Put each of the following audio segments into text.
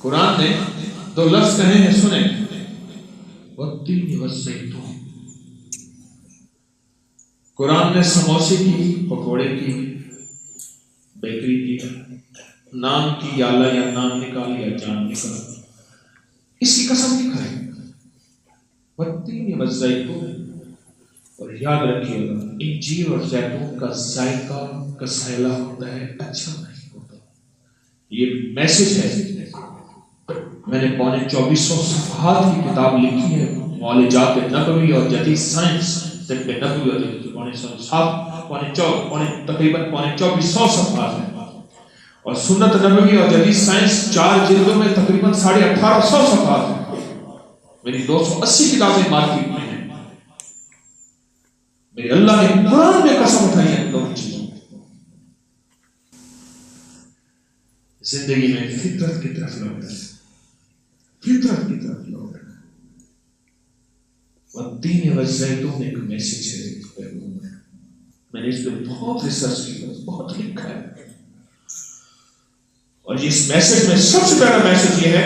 قرآن نے دو لفظ کہے ہیں، سنیں، والتین والزیتون۔ قرآن نے سموسے کی، پکوڑے کی، بیکری کی، نام کی یا اللہ یا نام نکال یا جان نکال، اس کی قسم نہیں کھائی۔ والتین والزیتون، اور یاد رکھیے گا انجیر اور زیتون کا ذائقہ کسیلا ہوتا ہے، اچھا نہیں ہوتا۔ یہ میسج ہے۔ میں نے 2400 صفحات کی کتاب لکھی ہے، معالجات نبوی اور جدید سائنس، طب نبوی اور جدید تقریباً 2400 صفحات ہیں، اور سنت نبوی اور جدید سائنس 4 جلدوں میں تقریباً 1850 صفحات ہیں۔ میری 280 کتابیں مارکیٹ میں ہیں۔ میرے اللہ نے قرآن میں قسم اٹھائی ہے دونوں چیزوں میں۔ زندگی میں فطرت کی طرف لوٹنا، فطرت کی طرف لوٹنا۔ والتین والزیتون ایک میسج ہے۔ میں نے اس پہ بہت ریسرچ کی، بہت لکھا ہے، اور اس میسج میں سب سے پہلا میسج یہ ہے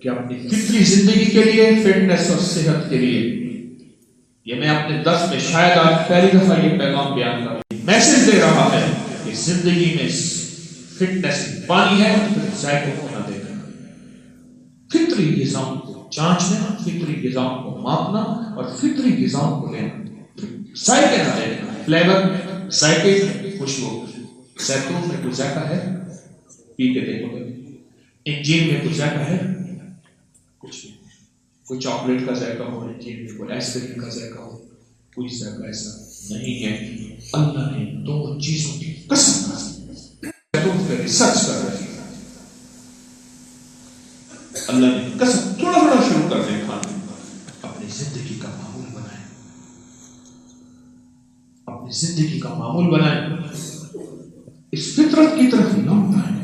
کہ اپنی فطری زندگی کے لیے، فٹنس اور صحت کے لیے، یہ میں اپنے درس میں شاید آج پہلی دفعہ یہ پیغام بیان کر رہا ہوں، میسج دے رہا ہے کہ زندگی میں فٹنس پانی ہے، پھر ذائقوں کو نہ دیکھنا، فطری غذاؤں کو جانچنا، فطری غذاؤں کو ماپنا اور فطری غذاؤں کو لینا، ذائقے نہ دیکھنا، فلیور، ذائقے، خوشبو۔ زیتون میں کوئی ذائقہ ہے؟ پی کے دیکھو گے۔ انجیر میں کوئی ذائقہ ہے؟ کچھ نہیں۔ کوئی چاکلیٹ کا ذائقہ ہو انجیر میں، کوئی آئس کریم کا ذائقہ ہو، کوئی ذائقہ ایسا نہیں ہے۔ اللہ نے دو چیزوں کی قسم زیتون پہ ریسرچ کر رہی ہے، اللہ نے قسم، تھوڑا تھوڑا شروع کر دیں کھانے، اپنی زندگی کا معمول بنائیں، اپنی زندگی کا معمول بنائیں، اس فطرت کی طرف لوٹ آئیں۔